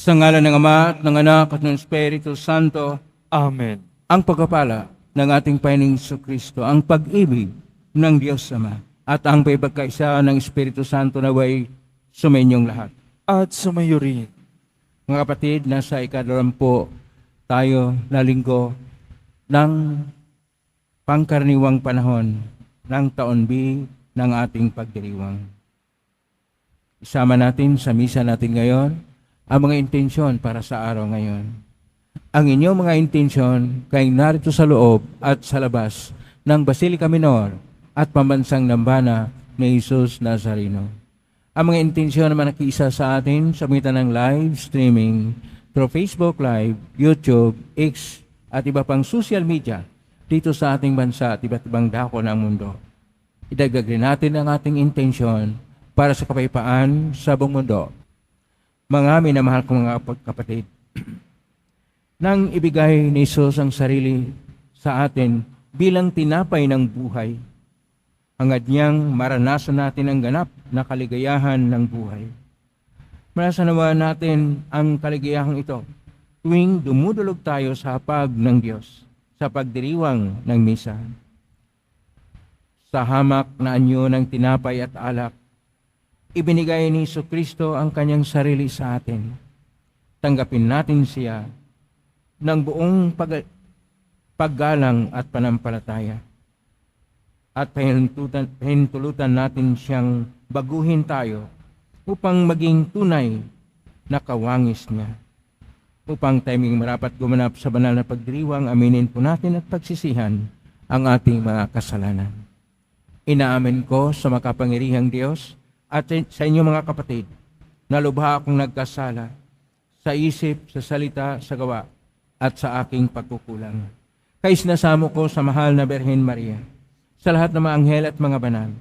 Sa ngalan ng Ama at ng Anak at ng Espiritu Santo, Amen. ang pagpapala ng ating Panginoong Jesucristo, ang pag-ibig ng Diyos Ama, at ang pagkakaisa ng Espiritu Santo naway sumainyong lahat. At sumayo rin. Mga kapatid, nasa ika-20 tayo na linggo ng pangkaraniwang panahon ng taon B ng ating pagdiriwang. Isama natin sa misa natin ngayon ang mga intensyon para sa araw ngayon. Ang inyong mga intensyon kay narito sa loob at sa labas ng Basilica Minor at Pambansang Dambana ni Jesus Nazareno. Ang mga intensyon naman nakiisa sa atin sa pamitan ng live streaming through Facebook Live, YouTube, X at iba pang social media dito sa ating bansa at iba't ibang dako ng mundo. Idagdag rin natin ang ating intensyon para sa kapayapaan sa buong mundo. Mga minamahal kong mga kapatid, nang ibigay ni Jesus ang sarili sa atin bilang tinapay ng buhay, hangad niyang maranasan natin ang ganap na kaligayahan ng buhay. Marasanawa natin ang kaligayahang ito tuwing dumudulog tayo sa hapag ng Diyos sa pagdiriwang ng misa. Sa hamak na anyo ng tinapay at alak, ibinigay ni Jesucristo ang kanyang sarili sa atin. Tanggapin natin siya ng buong paggalang at panampalataya. At pahintulutan natin siyang baguhin tayo upang maging tunay na kawangis niya. Upang tayo marapat gumanap sa banal na pagdiriwang, aminin po natin at pagsisihan ang ating mga kasalanan. Inaamin ko sa makapangyarihang Diyos at sa inyo mga kapatid na lubha akong nagkasala sa isip, sa salita, sa gawa at sa aking pagkukulang. Kaya sinasamo ko sa mahal na Birhen Maria, sa lahat ng mga anghel at mga banal,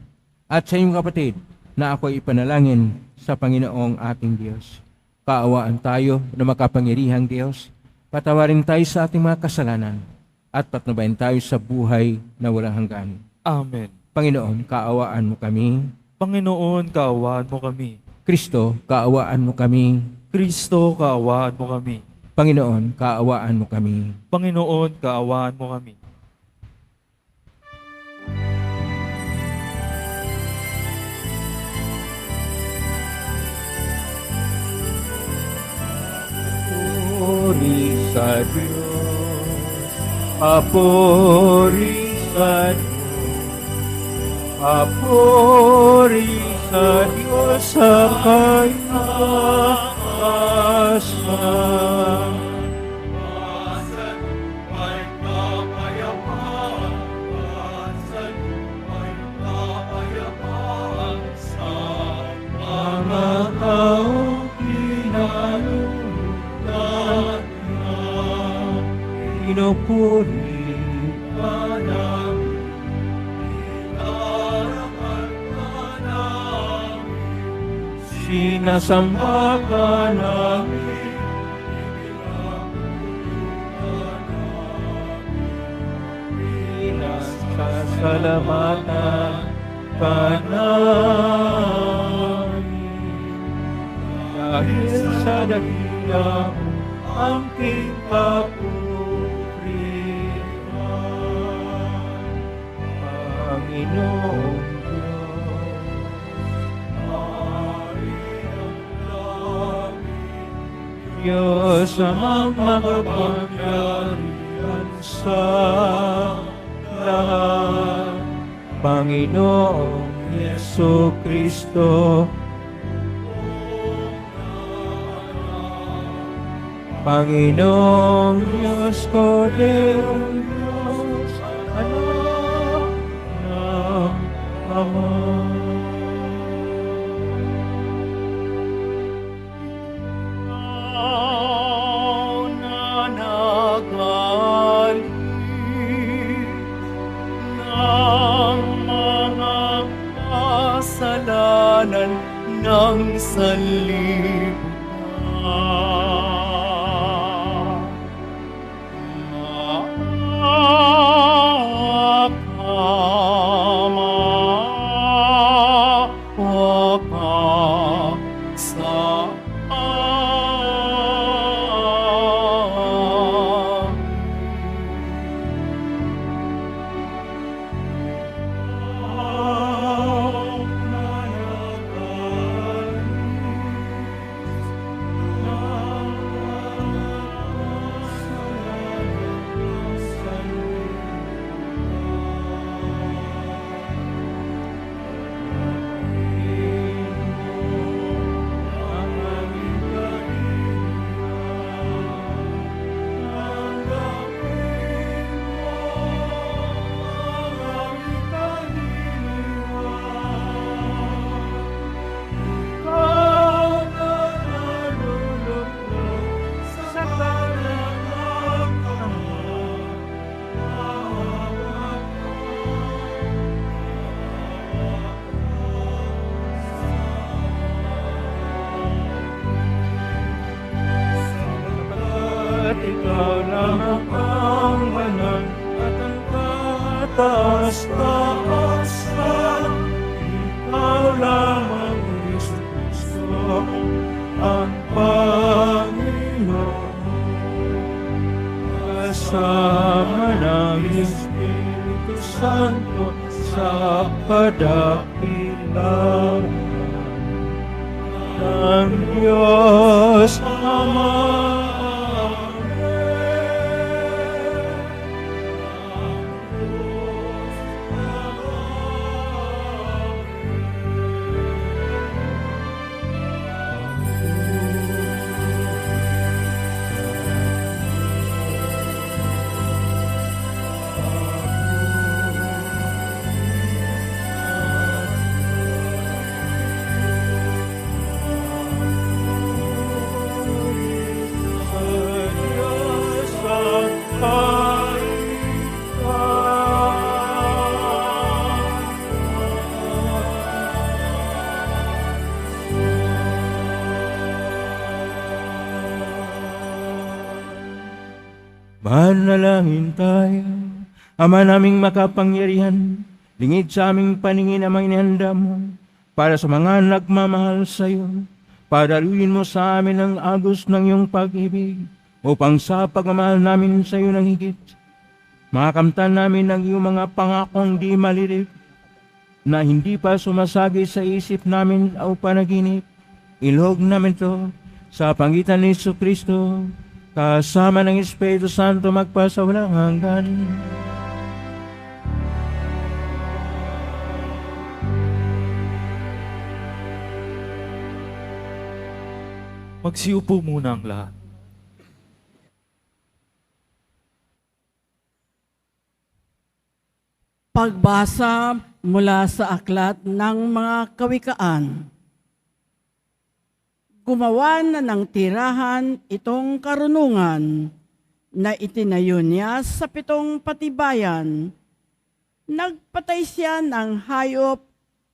at sa inyong kapatid na ako'y ipanalangin sa Panginoong ating Diyos. Kaawaan tayo na makapangyarihang Diyos, patawarin tayo sa ating mga kasalanan, at patnubayan tayo sa buhay na walang hanggan. Amen. Panginoon, kaawaan mo kami. Panginoon, kaawaan mo kami. Kristo, kaawaan mo kami. Kristo, kaawaan mo kami. Panginoon, kaawaan mo kami. Panginoon, kaawaan mo kami. Papuri sa Diyos, papuri sa Diyos, papuri sa Diyos sa kaitaasan. Mga taong kinalulungan niya, pinupuri ka namin, inarapan ka namin, sinasamba ka namin, ipinapuri ka namin, pinasasalamatan ka namin. Dahil sa dakilang angking kapurihan, Panginoong Diyos, Hari ng langit, Diyos amang makapangyarihan sa lahat, Panginoong Jesucristo, Panginoong Diyos ko, Deong Diyos, anak ng Ama. Ikaw na nagaling ng mga kasalanan ng sanlibutan. Ikaw lamang ang banal at ang kataas-taasan. Ikaw lamang, Yesu Kristo, ang Panginoon. Kasama ng Espiritu Santo sa kadakilaan ng Diyos Ama. Manalangin tayo. Ama naming makapangyarihan, lingid sa aming paningin ang inihanda mo para sa mga nagmamahal sa iyo. Padaluin mo sa amin ang agos ng iyong pag-ibig upang sa pagmamahal namin sa iyo ng higit, makamtan namin ang iyong mga pangakong di malirik na hindi pa sumasagi sa isip namin o panaginip. Ilog namin to sa pangitan ni Jesucristo, kasama ng Espiritu Santo magpasawalang hanggan. Magsiupo muna ang lahat. Pagbasa mula sa aklat ng mga kawikaan. Gumawa na ng tirahan itong karunungan na itinayo niya sa 7 patibayan. Nagpatay siya ng hayop,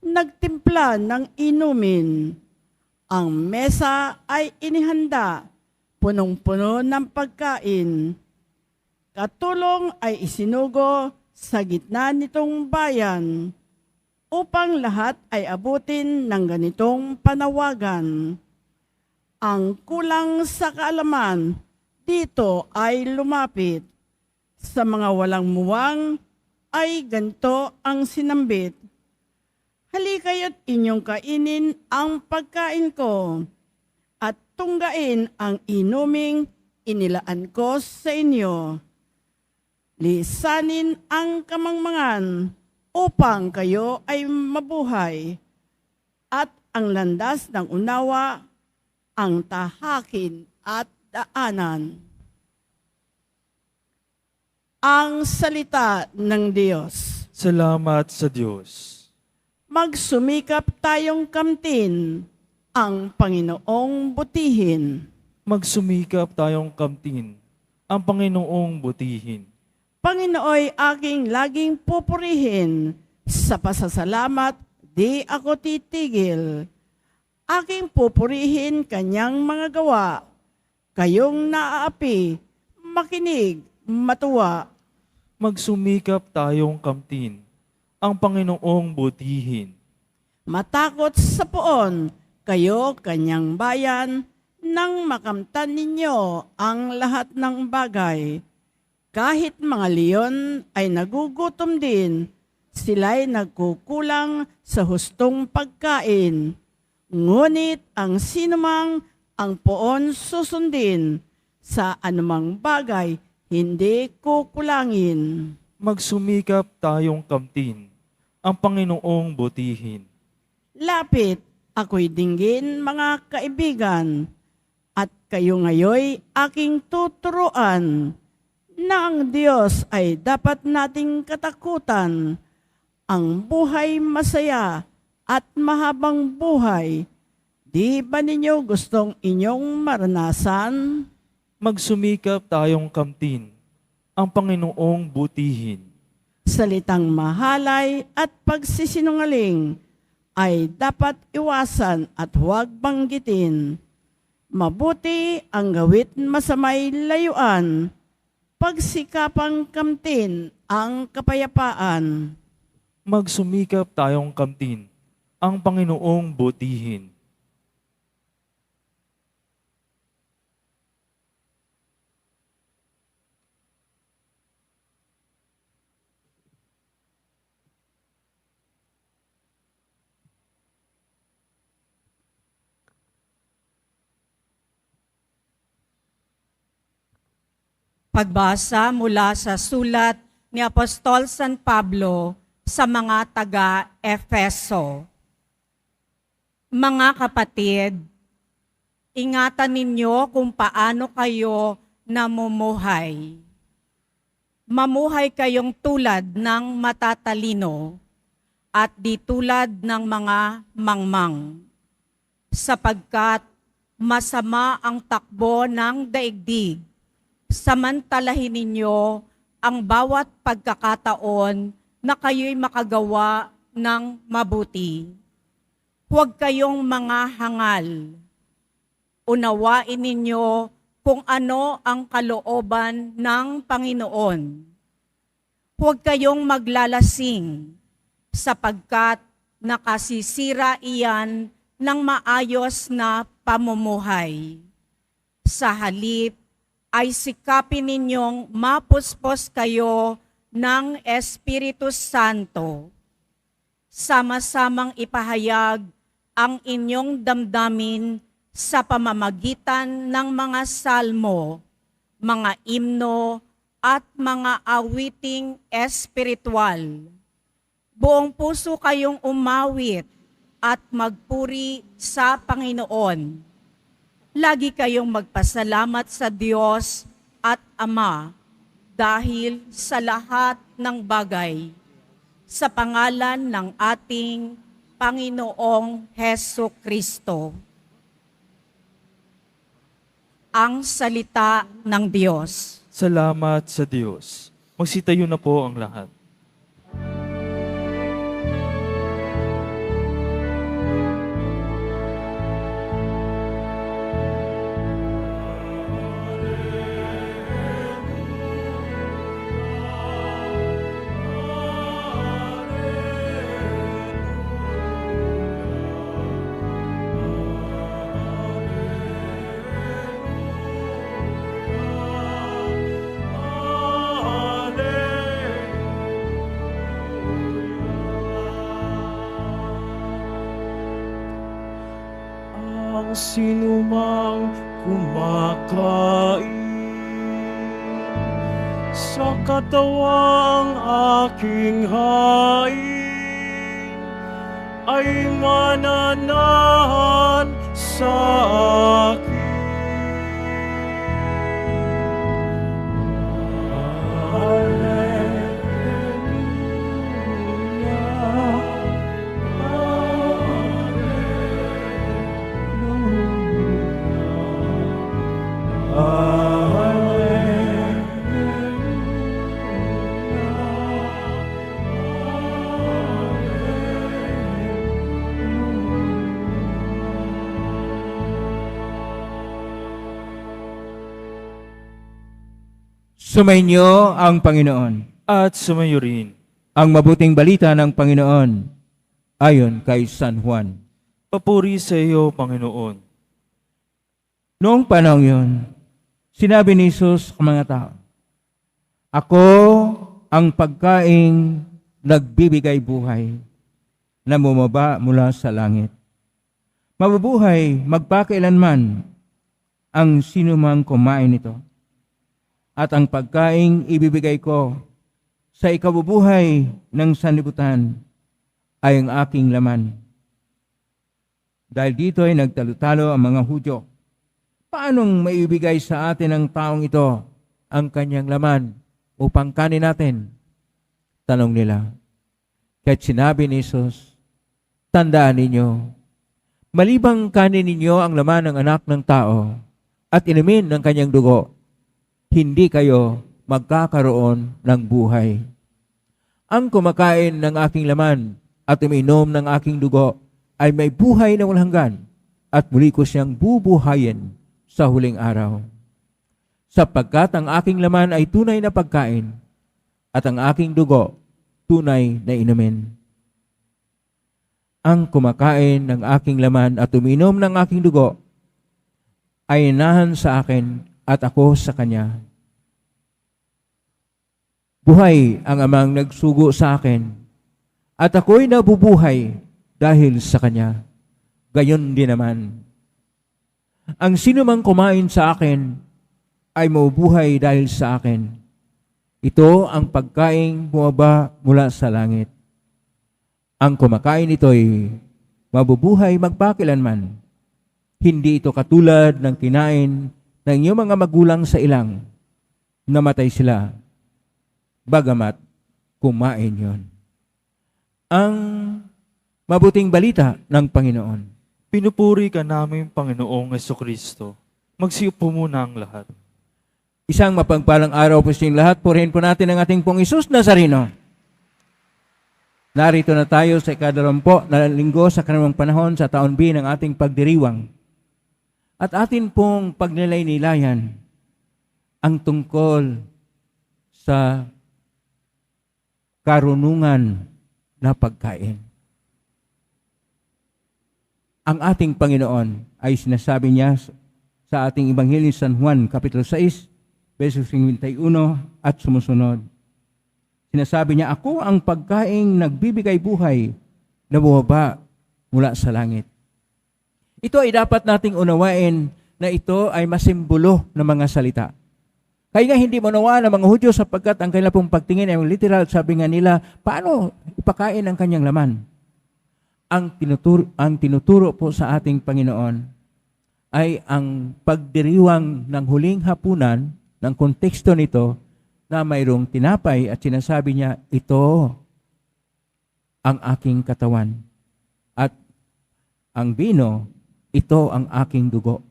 nagtimpla ng inumin. Ang mesa ay inihanda, punong-puno ng pagkain. Katulong ay isinugo sa gitna nitong bayan upang lahat ay abutin ng ganitong panawagan. Ang kulang sa kaalaman dito ay lumapit. Sa mga walang muwang ay ganito ang sinambit. Halikayo't inyong kainin ang pagkain ko at tunggain ang inuming inilaan ko sa inyo. Lisanin ang kamangmangan upang kayo ay mabuhay at ang landas ng unawa ang tahakin at daanan. Ang salita ng Diyos. Salamat sa Diyos. Magsumikap tayong kamtin ang Panginoong butihin. Magsumikap tayong kamtin ang Panginoong butihin. Panginooy aking laging pupurihin, sa pasasalamat di ako titigil. Aking pupurihin kanyang mga gawa, kayong naaapi, makinig, matuwa. Magsumikap tayong kamtin ang Panginoong butihin. Matakot sa poon, kayo kanyang bayan, nang makamtan ninyo ang lahat ng bagay. Kahit mga leon ay nagugutom din, sila'y nagkukulang sa hustong pagkain. Ngunit ang sinumang ang poon susundin, sa anumang bagay hindi kukulangin. Magsumikap tayong kamtin ang Panginoong butihin. Lapit, ako'y dinggin mga kaibigan, at kayo ngayoy aking tuturuan, na ang Diyos ay dapat nating katakutan, ang buhay masaya at mahabang buhay. Di ba ninyo gustong inyong maranasan? Magsumikap tayong kamtin ang Panginoong butihin. Salitang mahalay at pagsisinungaling ay dapat iwasan at huwag banggitin. Mabuti ang gawit masamay layuan, pagsikapang kamtin ang kapayapaan. Magsumikap tayong kamtin ang Panginoong butihin. Pagbasa mula sa sulat ni Apostol San Pablo sa mga taga-Efeso. Mga kapatid, ingatan ninyo kung paano kayo namumuhay. Mamuhay kayong tulad ng matatalino at di tulad ng mga mangmang, sapagkat masama ang takbo ng daigdig. Samantalahin ninyo ang bawat pagkakataon na kayo'y makagawa ng mabuti. Huwag kayong mga hangal. Unawain ninyo kung ano ang kalooban ng Panginoon. Huwag kayong maglalasing, sapagkat nakasisira iyan ng maayos na pamumuhay. Sa halip, ay sikapin ninyong mapuspos kayo ng Espiritu Santo. Sama-samang ipahayag ang inyong damdamin sa pamamagitan ng mga salmo, mga imno, at mga awiting espiritual. Buong puso kayong umawit at magpuri sa Panginoon. Lagi kayong magpasalamat sa Diyos at Ama dahil sa lahat ng bagay, sa pangalan ng ating Panginoong Heso Kristo. Ang salita ng Diyos. Salamat sa Diyos. Magsitayo na po ang lahat. Ang sinumang kumakain sa katawang aking hain ay mananahan sa akin. Sumainyo ang Panginoon. At sumayo rin. Ang mabuting balita ng Panginoon ayon kay San Juan. Papuri sa iyo, Panginoon. Noong panahon yun, sinabi ni Jesus sa mga tao, Ako ang pagkaing nagbibigay buhay na bumaba mula sa langit. Mabubuhay magpakailanman ang sinumang kumain nito. At ang pagkaing ibibigay ko sa ikabubuhay ng sanlibutan ay ang aking laman. Dahil dito ay nagtalo-talo ang mga Hudyo. Paanong maibigay sa atin ng taong ito ang kanyang laman upang kanin natin? Tanong nila. Kaya't sinabi ni Jesus, tandaan ninyo, malibang kanin ninyo ang laman ng anak ng tao at inumin ng kanyang dugo, hindi kayo magkakaroon ng buhay. Ang kumakain ng aking laman at uminom ng aking dugo ay may buhay na walang hanggan at muli ko siyang bubuhayin sa huling araw. Sapagkat ang aking laman ay tunay na pagkain at ang aking dugo tunay na inumin. Ang kumakain ng aking laman at uminom ng aking dugo ay inahan sa akin at ako sa kanya. Buhay ang amang nagsugo sa akin at ako'y nabubuhay dahil sa kanya. Gayon din naman. Ang sino mang kumain sa akin ay mabubuhay dahil sa akin. Ito ang pagkaing bumaba mula sa langit. Ang kumakain ito'y mabubuhay magpakilanman. Hindi ito katulad ng kinain ng iyong mga magulang sa ilang. Namatay sila. Bagamat kumain yon. Ang mabuting balita ng Panginoon. Pinupuri ka namin, Panginoong Jesucristo. Magsiupo muna ang lahat. Isang mapagpalang araw po sa inyong lahat. Purihin po natin ang ating pong Isus Nazareno. Narito na tayo sa ika-20 na linggo sa kanungang panahon sa taon B ng ating pagdiriwang. At atin pong pagnilay-nilayan ang tungkol sa karunungan na pagkain. Ang ating Panginoon ay sinasabi niya sa ating Ebanghelyo San Juan, Kapitulo 6, versos 51 at sumusunod. Sinasabi niya, ako ang pagkaing nagbibigay buhay na bumaba mula sa langit. Ito ay dapat nating unawain na ito ay masimbolo ng mga salita. Kaya nga hindi maunawa ng mga Hudyo sapagkat ang kanilang pong pagtingin ay literal, sabi nga nila, paano ipakain ang kanyang laman? Ang tinuturo po sa ating Panginoon ay ang pagdiriwang ng huling hapunan ng konteksto nito na mayroong tinapay at sinasabi niya, ito ang aking katawan. At ang bino, ito ang aking dugo.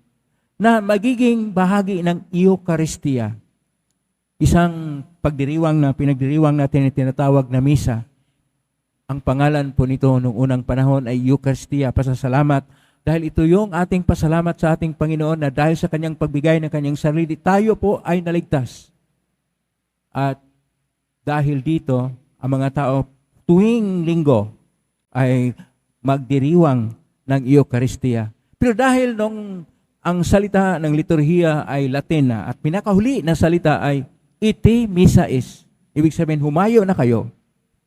Na magiging bahagi ng Eucharistia. Isang pagdiriwang na pinagdiriwang natin na tinatawag na misa. Ang pangalan po nito noong unang panahon ay Eucharistia, pasasalamat. Dahil ito yung ating pasalamat sa ating Panginoon na dahil sa kanyang pagbigay ng kanyang sarili, tayo po ay naligtas. At dahil dito, ang mga tao tuwing linggo ay magdiriwang ng Eucharistia. Pero dahil nung ang salita ng liturhiya ay Latin na at pinakahuli na salita ay ite missa is. Ibig sabihin, humayo na kayo.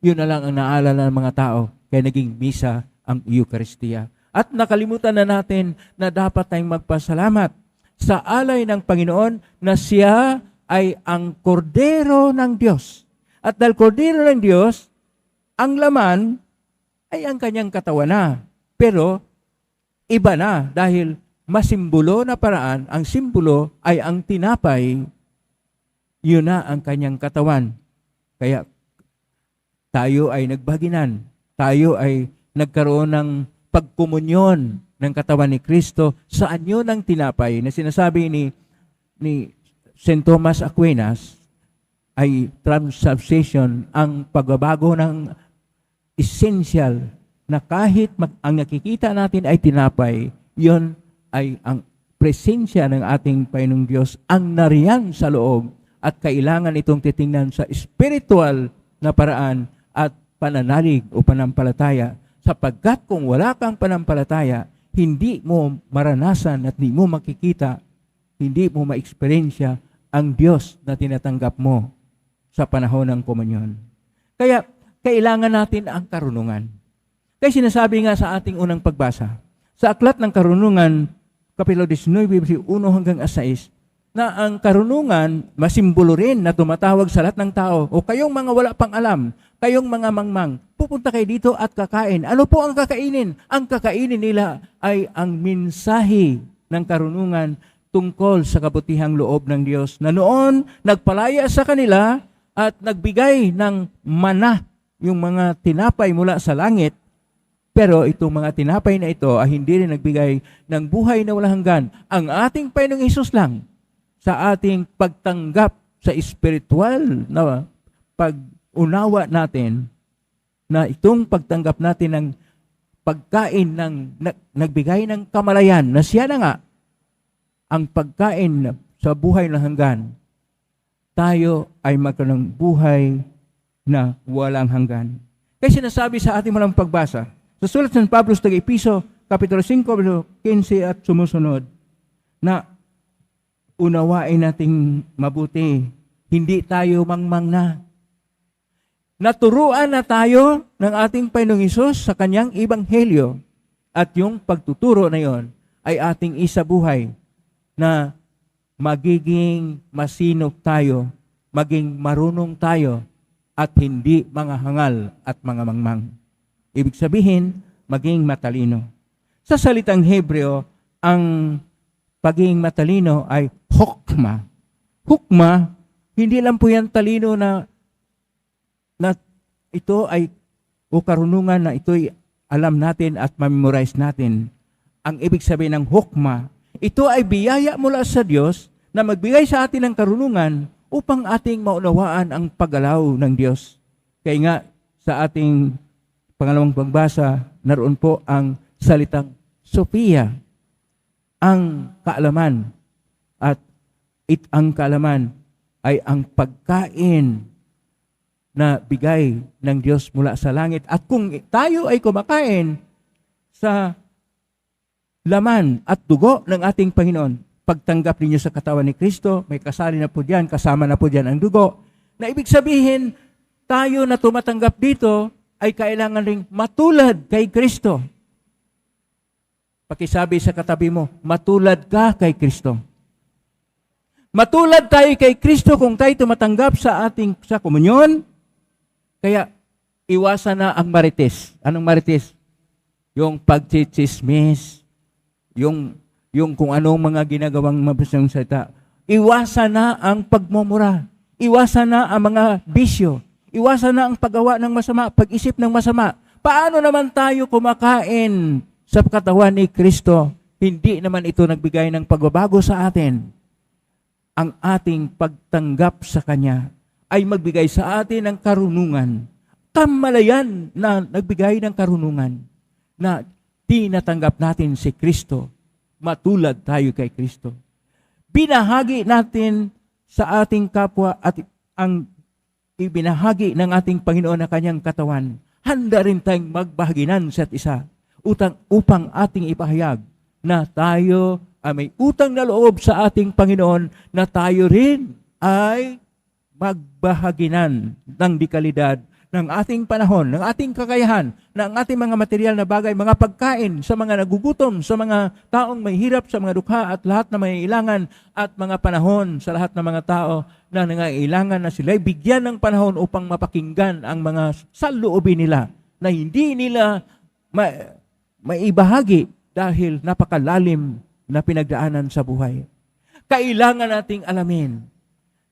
Yun na lang ang naalala ng mga tao. Kaya naging misa ang Eucharistia. At nakalimutan na natin na dapat tayong magpasalamat sa alay ng Panginoon na siya ay ang kordero ng Diyos. At dahil kordero ng Diyos, ang laman ay ang kanyang katawan na. Pero iba na dahil masimbolo na paraan, ang simbolo ay ang tinapay, yun na ang kanyang katawan. Kaya tayo ay nagbaginan. Tayo ay nagkaroon ng pagkomunyon ng katawan ni Kristo. Saan yun ang tinapay na sinasabi ni St. Thomas Aquinas ay transubstantiation, ang pagbabago ng essential na kahit ang nakikita natin ay tinapay, yun ay ang presensya ng ating Panginoong Diyos ang nariyan sa loob at kailangan itong titingnan sa spiritual na paraan at pananalig o panampalataya. Sapagkat kung wala kang panampalataya, hindi mo maranasan at hindi mo makikita, hindi mo ma-experiensya ang Diyos na tinatanggap mo sa panahon ng komunyon. Kaya kailangan natin ang karunungan. Kaya sinasabi nga sa ating unang pagbasa, sa Aklat ng Karunungan, Kapitulo 19, verso 1 hanggang 6, na ang karunungan, masimbolo rin na tumatawag sa lahat ng tao, o kayong mga wala pang alam, kayong mga mangmang, pupunta kayo dito at kakain. Ano po ang kakainin? Ang kakainin nila ay ang mensahe ng karunungan tungkol sa kabutihang loob ng Diyos, na noon nagpalaya sa kanila at nagbigay ng mana, yung mga tinapay mula sa langit. Pero itong mga tinapay na ito ay hindi rin nagbigay ng buhay na walang hanggan. Ang ating Panginoong Hesus lang sa ating pagtanggap sa spiritual na pag-unawa natin na itong pagtanggap natin ng pagkain ng nagbigay ng kamalayan na siya na nga ang pagkain sa buhay na hanggan, tayo ay magkaroon ng buhay na walang hanggan. Kaya sinasabi sa ating malang pagbasa, sa sulat ng Pablo sa Episo, Kapitulo 5, 15 at sumusunod, na unawain nating mabuti, hindi tayo mangmang na. Naturuan na tayo ng ating Panginoong Hesus sa kanyang ebanghelyo at yung pagtuturo na yon ay ating isabuhay na magiging masinop tayo, maging marunong tayo at hindi mga hangal at mga mangmang. Ibig sabihin, maging matalino. Sa salitang Hebreo, ang pagiging matalino ay hokma. Hukma, hindi lang po yan talino na ito ay o karunungan na ito'y alam natin at memorize natin. Ang ibig sabihin ng hukma, ito ay biyaya mula sa Diyos na magbigay sa atin ng karunungan upang ating maunawaan ang paggalaw ng Diyos. Kaya nga sa ating pangalawang pagbasa, naroon po ang salitang Sophia, ang kaalaman. At ang kaalaman ay ang pagkain na bigay ng Diyos mula sa langit. At kung tayo ay kumakain sa laman at dugo ng ating Panginoon, pagtanggap ninyo sa katawan ni Kristo, may kasali na po diyan, kasama na po diyan ang dugo, na ibig sabihin, tayo na tumatanggap dito ay kailangan ring matulad kay Kristo. Pakisabi sa katabi mo, matulad ka kay Kristo. Matulad tayo kay Kristo kung tayo tumatanggap sa komunyon. Kaya, iwasan na ang marites. Anong marites? Yung pagchichismis, yung kung anong mga ginagawang mabusang salita. Iwasan na ang pagmumura. Iwasan na ang mga bisyo. Iwasan na ang paggawa ng masama, pag-isip ng masama. Paano naman tayo kumakain sa katawan ni Kristo? Hindi naman ito nagbigay ng pagbabago sa atin. Ang ating pagtanggap sa Kanya ay magbigay sa atin ng karunungan. Kamalayan na nagbigay ng karunungan na tinatanggap natin si Kristo. Matulad tayo kay Kristo. Binahagi natin sa ating kapwa at ang ibinahagi ng ating Panginoon na Kanyang katawan. Handa rin tayong magbahaginan sa isa upang ating ipahayag na tayo ay may utang na loob sa ating Panginoon na tayo rin ay magbahaginan ng dekalidad ng ating panahon, ng ating kakayahan, ng ating mga material na bagay, mga pagkain sa mga nagugutom, sa mga taong may hirap, sa mga dukha at lahat na may ilangan at mga panahon sa lahat ng mga tao na nangailangan na sila'y bigyan ng panahon upang mapakinggan ang mga saloobin nila na hindi nila maibahagi dahil napakalalim na pinagdaanan sa buhay. Kailangan nating alamin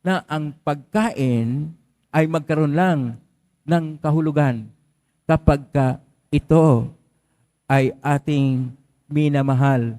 na ang pagkain ay magkaroon lang ng kahulugan kapag ito ay ating minamahal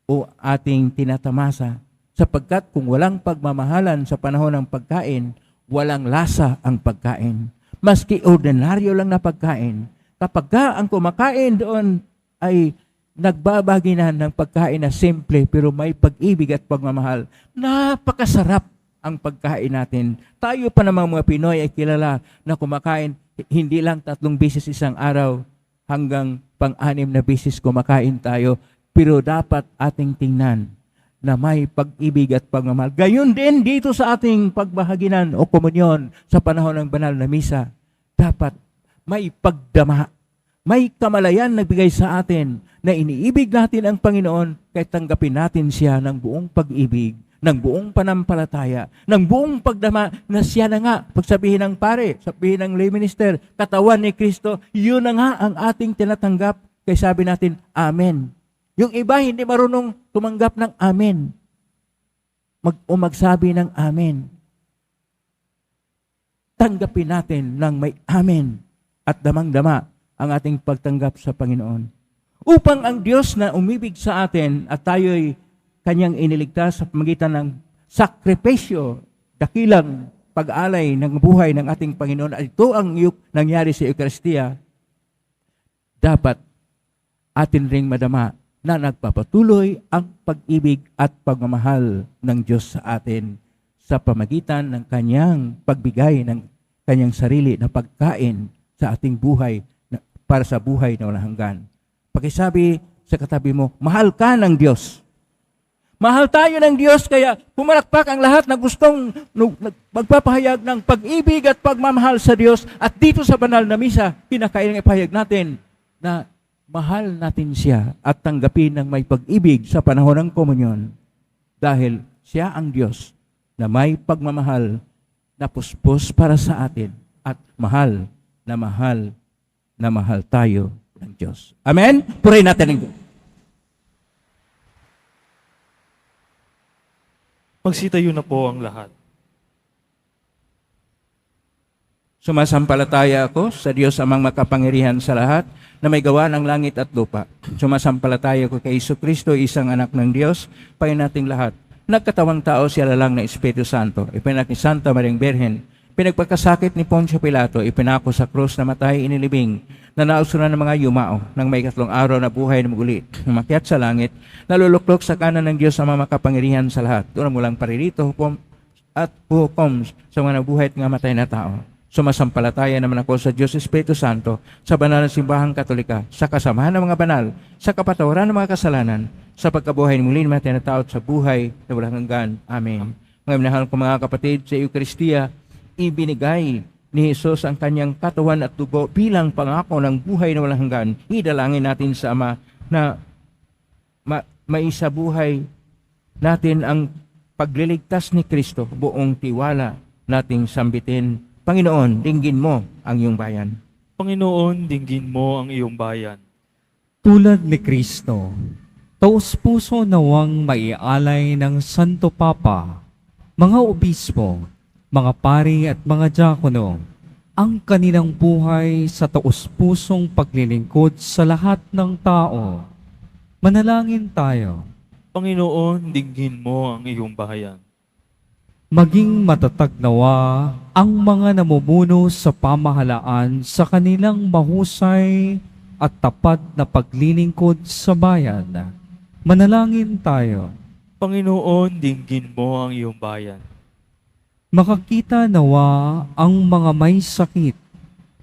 o ating tinatamasa. Sapagkat kung walang pagmamahalan sa panahon ng pagkain, walang lasa ang pagkain. Maski ordinaryo lang na pagkain, kapag ang kumakain doon ay nagbabaginan ng pagkain na simple pero may pag-ibig at pagmamahal, napakasarap ang pagkain natin. Tayo pa namang mga Pinoy ay kilala na kumakain hindi lang 3 beses isang araw hanggang 5-6 na beses kumakain tayo. Pero dapat ating tingnan na may pag-ibig at pagmamahal. Gayon din dito sa ating pagbahaginan o komunyon sa panahon ng banal na misa. Dapat may pagdama, may kamalayan nagbigay sa atin na iniibig natin ang Panginoon kahit tanggapin natin siya ng buong pag-ibig, ng buong panampalataya, ng buong pagdama na siya na nga, pagsabihin ng pare, sabihin ng lay minister, katawan ni Kristo, yun na nga ang ating tinatanggap. Kaya sabi natin, Amen. Yung iba hindi marunong tumanggap ng Amen. Magsabi ng Amen. Tanggapin natin ng may Amen at damang-dama ang ating pagtanggap sa Panginoon. Upang ang Diyos na umibig sa atin at tayo'y Kanyang iniligtas sa pamagitan ng sakripisyo, dakilang pag-alay ng buhay ng ating Panginoon, at ito ang nangyari sa Eucharistia, dapat atin ring madama na nagpapatuloy ang pag-ibig at pagmamahal ng Diyos sa atin sa pamagitan ng kanyang pagbigay ng kanyang sarili na pagkain sa ating buhay para sa buhay na walang hanggan. Pakisabi sa katabi mo, mahal ka ng Diyos. Mahal tayo ng Diyos, kaya pumalakpak ang lahat na gustong magpapahayag ng pag-ibig at pagmamahal sa Diyos. At dito sa banal na misa, kinakailangan ipahayag natin na mahal natin siya at tanggapin ng may pag-ibig sa panahon ng komunyon. Dahil siya ang Diyos na may pagmamahal na puspos para sa atin at mahal na mahal tayo ng Diyos. Amen? Purihin natin ang Diyos. Magsitayo na po ang lahat. Sumasampalataya ako sa Diyos amang makapangyarihan sa lahat na may gawa ng langit at lupa. Sumasampalataya ko kay Jesucristo, isang anak ng Diyos, Panginoon nating lahat. Nagkatawang tao siya lalang na Espiritu Santo, ipinak ni Santa Maring Birhen, pinagpagkasakit ni Poncio Pilato, ipinako sa krus na matay inilibing, na nausunan ng mga yumao, ng may 3 araw na buhay na muli, umakyat sa langit, naluluklok sa kanan ng Diyos ang makapangyarihan sa lahat. Doon mulang paririto, hukom at hukom sa mga nabuhay at mga matay na tao. Sumasampalataya naman ako sa Diyos Espiritu Santo, sa banal na simbahang Katolika, sa kasamahan ng mga banal, sa kapatawaran ng mga kasalanan, sa pagkabuhay ng muli ng mga tinatao at sa buhay na walang hanggan. Amen. Mga minahal ko mga kapatid, sa Eukaristiya, ibinigay ni Jesus ang kanyang katawan at dugo bilang pangako ng buhay na walang hanggan. Idalangin natin sa Ama na maisabuhay natin ang pagliligtas ni Kristo, buong tiwala nating sambitin. Panginoon, dinggin mo ang iyong bayan. Panginoon, dinggin mo ang iyong bayan. Tulad ni Kristo, taos-puso nawang maialay ng Santo Papa, mga obispo, mga pari at mga diakono, ang kanilang buhay sa taos-pusong paglilingkod sa lahat ng tao. Manalangin tayo. Panginoon, dinggin mo ang iyong bayan. Maging matatag nawa ang mga namumuno sa pamahalaan sa kanilang mahusay at tapat na paglilingkod sa bayan. Manalangin tayo. Panginoon, dinggin mo ang iyong bayan. Makakita nawa ang mga may sakit,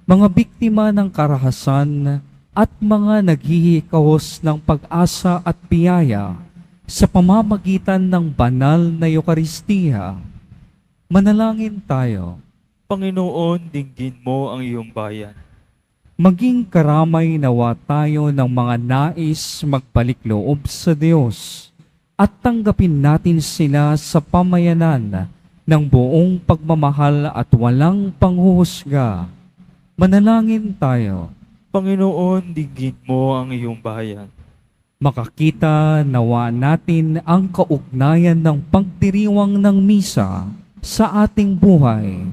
mga biktima ng karahasan at mga naghihikahos ng pag-asa at biyaya sa pamamagitan ng banal na Eukaristiya. Manalangin tayo. Panginoon, dinggin mo ang iyong bayan. Maging karamay nawa tayo ng mga nais magbalik loob sa Diyos at tanggapin natin sila sa pamayanan ng buong pagmamahal at walang panghuhusga. Manalangin tayo. Panginoon, dinggin mo ang iyong bayan. Makakita nawa natin ang kaugnayan ng pagdiriwang ng misa sa ating buhay,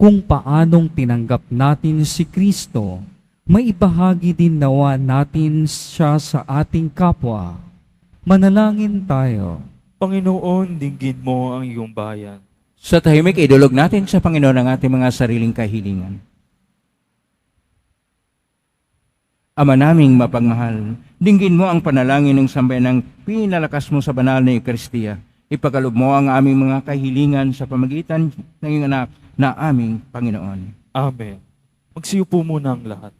kung paanong tinanggap natin si Kristo, maibahagi din nawa natin siya sa ating kapwa. Manalangin tayo. Panginoon, dinggin mo ang iyong bayan. Sa tahimik, idulog natin sa Panginoon ang ating mga sariling kahilingan. Ama naming mapagmahal, dinggin mo ang panalangin ng sambayanang pinalakas mo sa banal na Eukaristiya. Ipagkaloob mo ang aming mga kahilingan sa pamagitan ng iyong anak na aming Panginoon. Amen. Magsiupo muna ang lahat.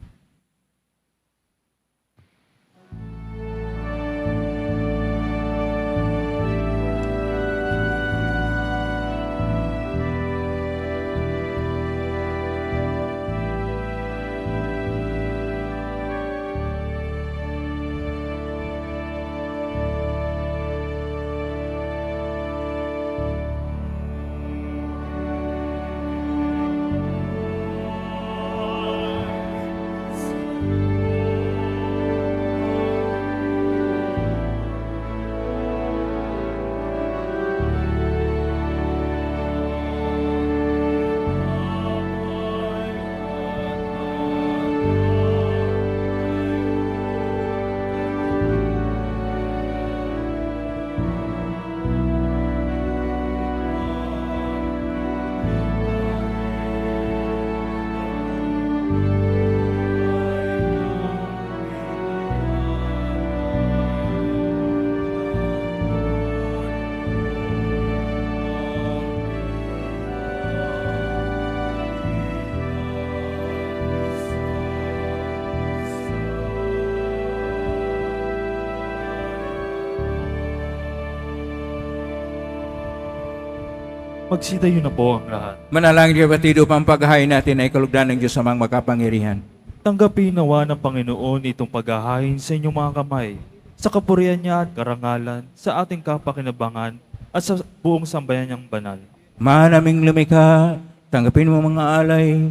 Magsidayo na po ang lahat. Manalangin kapatid upang paghahain natin ay kalugdan ng Diyos amang makapangyarihan. Tanggapin nawa ng Panginoon itong paghahain sa inyong mga kamay, sa kapurihan niya at karangalan, sa ating kapakinabangan at sa buong sambayan niyang banal. Manaming lumikha, tanggapin mo mga alay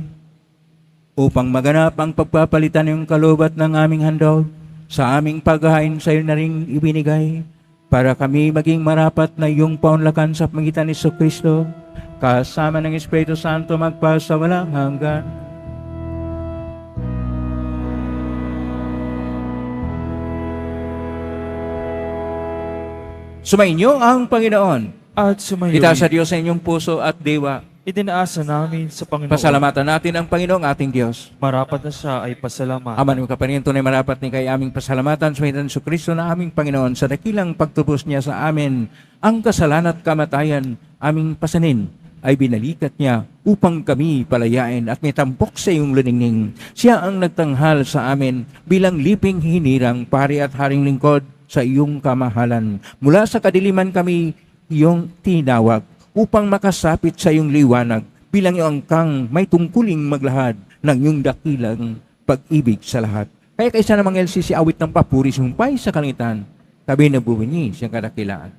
upang maganap ang pagpapalitan ng kalubat ng aming handog sa aming paghahain sa iyo na ring ibinigay para kami maging marapat na iyong paunlakan sa pangitan ni Kristo kasama ng Espiritu Santo magpasa walang hanggan. Sumainyo ang Panginoon. At sumayo, Itaas sa Diyos sa inyong puso at diwa. itinaasa namin sa Panginoon. Pasalamatan natin ang Panginoong ating Diyos. Marapat na siya ay pasalamat. Aman mo kapanin tunay marapat ni kay aming pasalamatan sa Panginoon Kristo na aming Panginoon sa dakilang pagtubos niya sa amin ang kasalanan at kamatayan aming pasanin ay binalikat niya upang kami palayain at may tampok sa iyong luningning. Siya ang nagtanghal sa amin bilang liping hinirang pari at haring lingkod sa iyong kamahalan. Mula sa kadiliman kami iyong tinawag upang makasapit sa iyong liwanag bilang iyong kang may tungkuling maglahad ng iyong dakilang pag-ibig sa lahat. Kaya kaysa namang LCC awit ng papuri sumpay sa kalangitan, tabi na buwini siyang kadakilaan.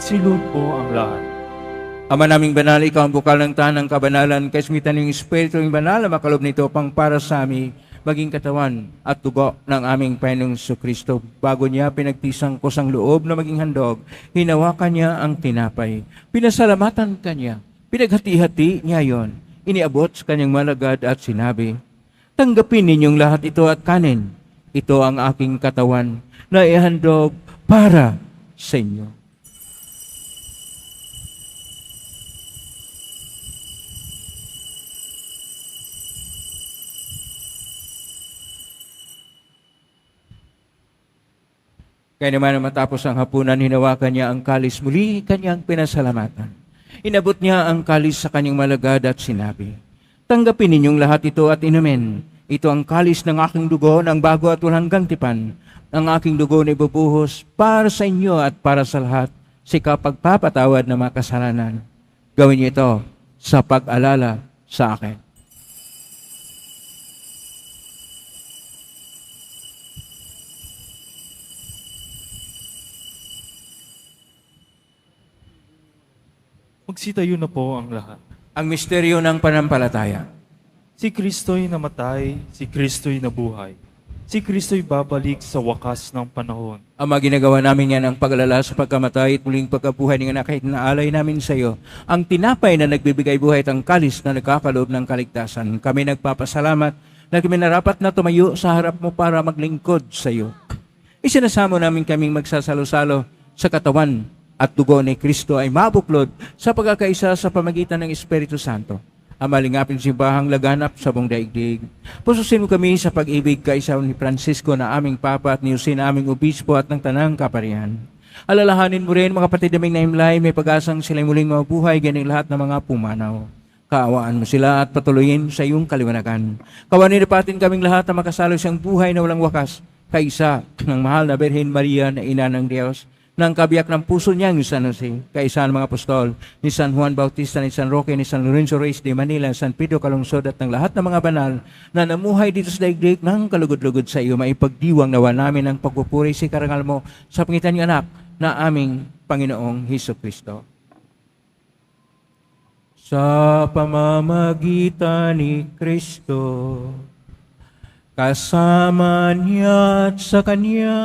Magsilod po ang lahat. Ama naming banal, ikaw ang bukal ng tanang kabanalan, kaismitan ng Espiritu ng banal na makalob nito pang para sa amin, maging katawan at dugo ng aming Panginoong Kristo. Bago niya pinagtisang kusang loob na maging handog, hinawakan niya ang tinapay. Pinasalamatan kanya, pinaghati-hati niya yon. Iniabot sa kanyang malagad at sinabi, tanggapin ninyong lahat ito at kanin. Ito ang aking katawan na ihandog para sa inyo. Kaya naman matapos ang hapunan, hinawakan niya ang kalis, muli kanyang pinasalamatan. Inabot niya ang kalis sa kanyang malagad at sinabi, tanggapin ninyong lahat ito at inumin. Ito ang kalis ng aking dugo, ng bago at walang hanggang tipan. Ang aking dugo na ibubuhos para sa inyo at para sa lahat sa kapagpapatawad ng mga kasalanan. Gawin niyo ito sa pag-alala sa akin. Magsitayo na po ang lahat. Ang misteryo ng panampalataya. Si Kristo'y namatay, si Kristo'y nabuhay. Si Kristo'y babalik sa wakas ng panahon. Ama, ginagawa namin yan ang pag-alala sa pagkamatay at muling pagkabuhay ng anak kahit naalay namin sa iyo. Ang tinapay na nagbibigay buhay at ang kalis na nagkakaloob ng kaligtasan. Kami nagpapasalamat na kami narapat na tumayo sa harap mo para maglingkod sa iyo. Isinasamo namin kaming magsasalo-salo sa katawan at dugo ni Kristo ay mabuklod sa pagkakaisa sa pamagitan ng Espiritu Santo. Amalingapin simbahang laganap sa buong daigdig. Pususin mo kami sa pag-ibig kaisa ni Francisco na aming Papa at ni Jose na aming Obispo at ng Tanang Kaparihan. Alalahanin mo rin mga kapatid naming naimlay, may pag-asang sila'y muling mabuhay ganing lahat ng mga pumanaw. Kaawaan mo sila at patuloyin sa iyong kaliwanagan. Kawanin napatin kaming lahat na makasalo siyang buhay na walang wakas, kaisa ng mahal na Birhen Maria na Ina ng Diyos, ng kabiyak ng puso niya ni San Jose, kaisa ng mga apostol, ni San Juan Bautista, ni San Roque, ni San Lorenzo Reyes de Manila, San Pedro Calungsod at ng lahat ng mga banal na namuhay dito sa daigdig ng kalugod-lugod sa iyo, maipagdiwang nawa namin ang pagpupuri sa karangal mo sa pangitan ng anak na aming Panginoong Hesus Kristo. Sa pamamagitan ni Kristo, kasama niya at sa Kanya,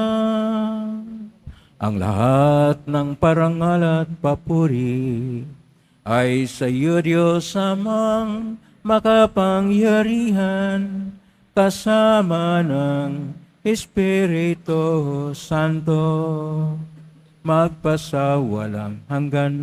ang lahat ng parangal at papuri ay sa iyo, Diyos Amang makapangyarihan, kasama ng Espiritu Santo, magpasawalang hanggan.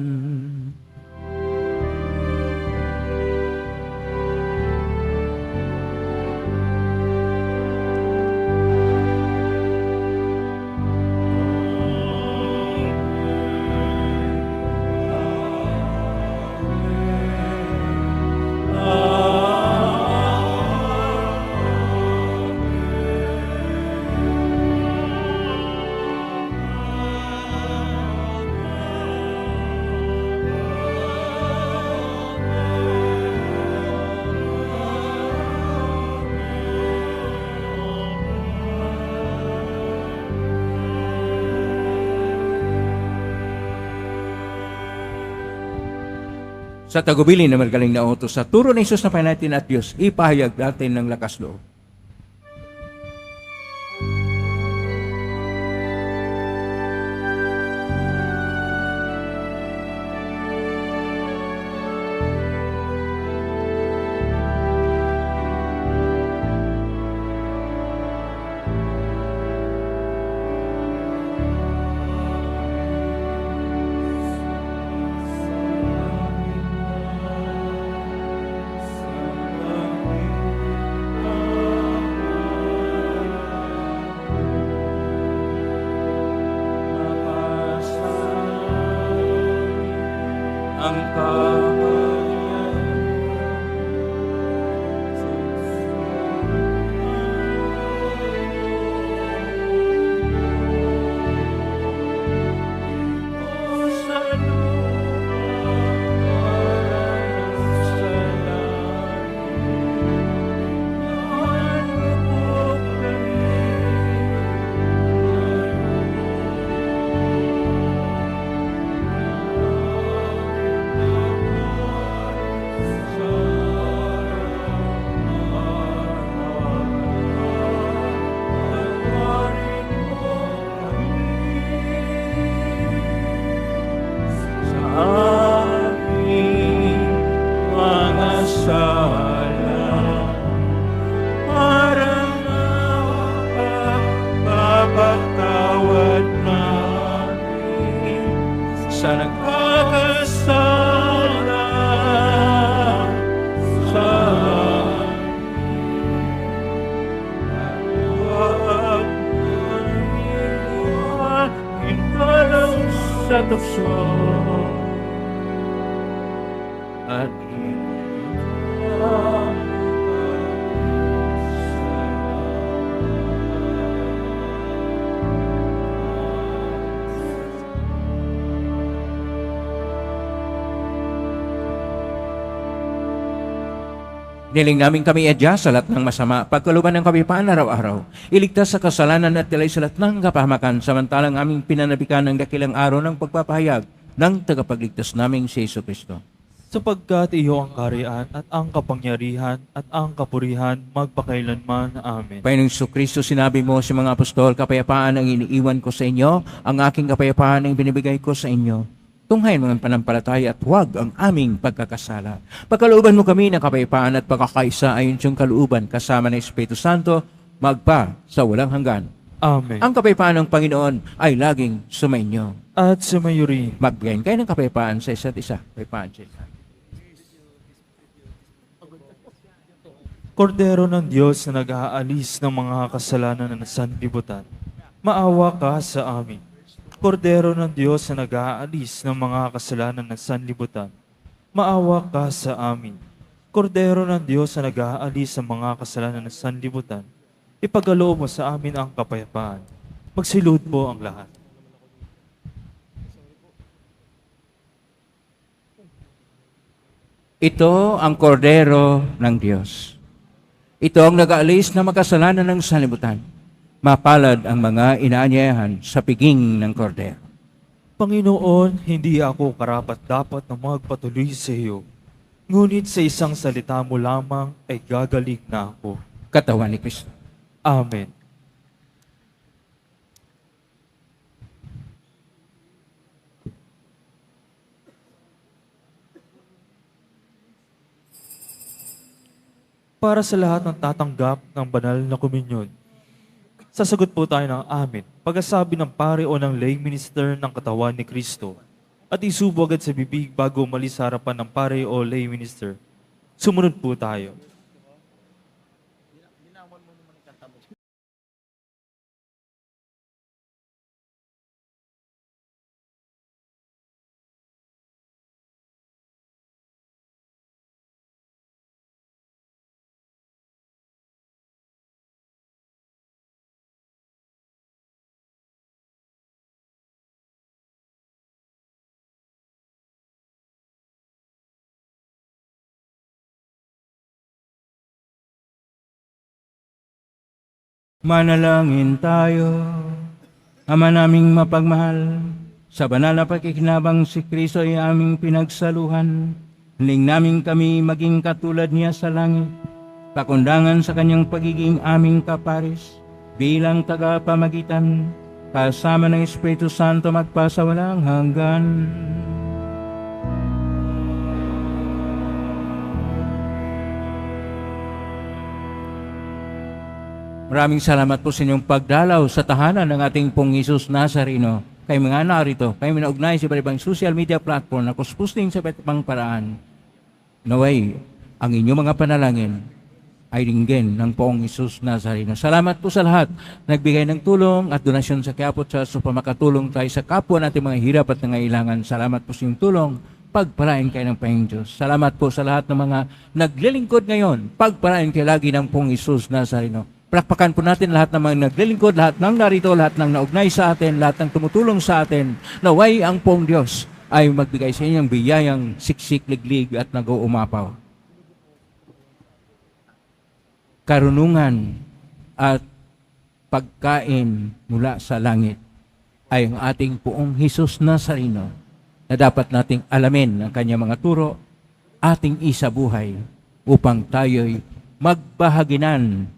Sa tagubilin na magaling na utos sa turo ni Jesus na Panginoon at Diyos, ipahayag natin ng lakas loob. Ang sa nagkakasala sa hintalang sa tukso at niling namin kami adya sa lahat ng masama, pagkaluban ng kapayapaan araw-araw, iligtas sa kasalanan at tilay sa lahat ng kapahamakan, samantalang aming pinanabikan ng dakilang araw ng pagpapahayag ng tagapagligtas naming si Hesus Kristo. Sapagkat iyo ang kaharian at ang kapangyarihan at ang kapurihan magpakailanman. Amen. Panginoong Hesus Kristo, sinabi mo sa mga apostol, kapayapaan ang iniiwan ko sa inyo, ang aking kapayapaan ang binibigay ko sa inyo. Tunghayin mo ang panampalataya at huwag ang aming pagkakasala. Pagkalooban mo kami ng kapayapaan at pagkakaisa ayon sa kalooban kasama ng Espiritu Santo, magpa sa walang hanggan. Amen. Ang kapayapaan ng Panginoon ay laging sumainyo. At sumayo rin. Magbigayin kayo ng kapayapaan sa isa't isa. Kapayapaan sa isa. Kordero ng Diyos na nag-aalis ng mga kasalanan ng sanlibutan, maawa ka sa amin. Kordero ng Diyos na nag-aalis ng mga kasalanan ng sanlibutan, maawa ka sa amin. Kordero ng Diyos na nag-aalis ng mga kasalanan ng sanlibutan, ipagaloob mo sa amin ang kapayapaan. Magsilud po ang lahat. Ito ang kordero ng Diyos. Ito ang nag-aalis na makasalanan ng sanlibutan. Mapalad ang mga inaanyayahan sa piging ng kordero. Panginoon, hindi ako karapat-dapat na magpatuloy sa iyo. Ngunit sa isang salita mo lamang ay gagaling na ako. Katawan ni Kristo. Amen. Para sa lahat ng tatanggap ng banal na komunyon, sasagot po tayo ng amen pagkasabi ng pare o ng lay minister ng katawan ni Kristo at isubo agad sa bibig bago umalis sa harapan ng pare o lay minister. Sumunod po tayo. Manalangin tayo. Ama naming mapagmahal, sa banal na pakikinabang si Kristo ay aming pinagsaluhan. Hiling namin kami maging katulad niya sa langit, pakundangan sa kanyang pagiging aming kaparis, bilang tagapamagitan, kasama ng Espiritu Santo magpasawalang hanggan. Maraming salamat po sa inyong pagdalaw sa tahanan ng ating pong Isus Nazareno. Kayo mga narito, kayo minaugnay sa iba-ibang social media platform na kusposting sa iba't ibang paraan. Naway, ang inyong mga panalangin ay ringgin ng poong Isus Nazareno. Salamat po sa lahat nagbigay ng tulong at donasyon sa Quiapo Church upang makatulong tayo sa kapwa nating mga hirap at nangailangan. Salamat po sa inyong tulong. Pagpalain kayo ng Panginoong Diyos. Salamat po sa lahat ng mga naglilingkod ngayon. Pagpalain kayo lagi ng poong Isus Nazareno. Palakpakan po natin lahat ng mga naglilingkod, lahat ng narito, lahat ng naugnay sa atin, lahat ng tumutulong sa atin. Naway ang pong Diyos ay magbigay sa inyong biyayang siksik, liglig at nag-uumapaw. Karunungan at pagkain mula sa langit ay ang ating poong Hesus Nazareno na dapat nating alamin ang kanyang mga turo, ating isabuhay upang tayo'y magbahaginan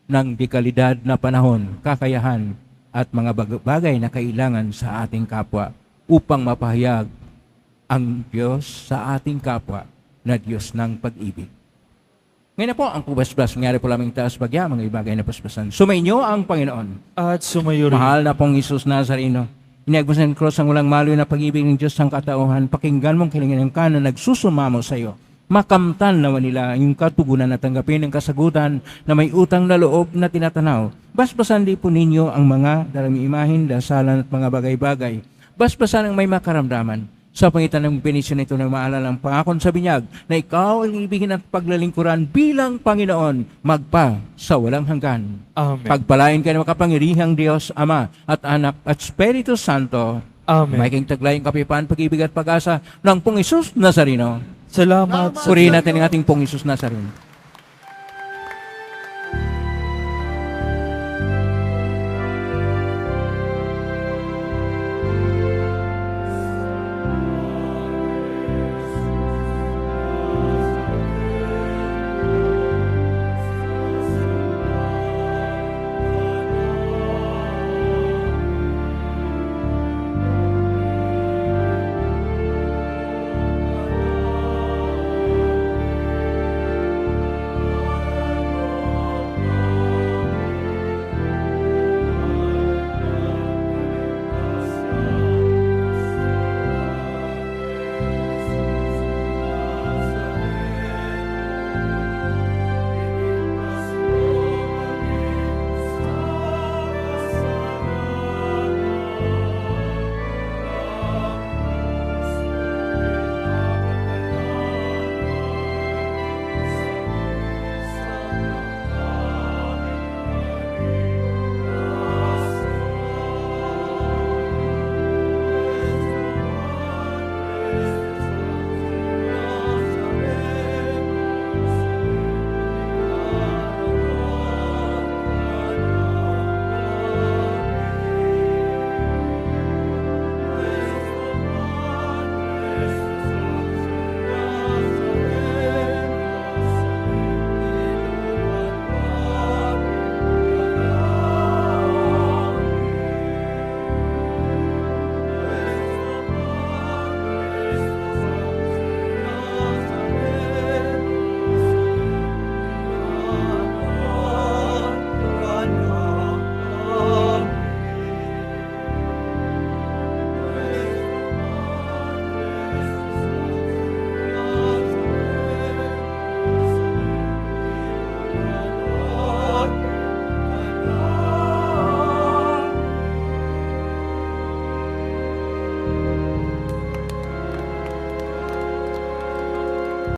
ng dekalidad na panahon, kakayahan at mga bagay na kailangan sa ating kapwa upang mapahayag ang Diyos sa ating kapwa na Diyos ng pag-ibig. Ngayon na po, ang pubasbas, nangyari po lamang taas bagya, mga ibagay na paspasan. Sumainyo ang Panginoon. At sumayo rin. Mahal na pong Isus Nazareno, iniagmas ng cross ang walang maloy na pag-ibig ng Diyos ng katauhan, pakinggan mong kilingin ng kanan, nagsusumamo sa iyo. Makamtan naman nila yung katugunan na tanggapin ng kasagutan na may utang na loob na tinatanaw. Basbasan di po ninyo ang mga dalaming imahin, dasalan at mga bagay-bagay. Basbasan ang may makaramdaman. Sa pangitan ng benisyon ito ng maalala ang pangakon sa binyag na ikaw ang ibigin at paglalingkuran bilang Panginoon magpa sa walang hanggan. Amen. Pagpalain kayo ng makapangirihang Diyos, Ama at Anak at Espiritu Santo. Amen. May king taglayang kapayapaan, pag-ibig at pag-asa ng pong Isus Nazareno. Salamat sa Purihin natin ang ating pong Isus Nazareno.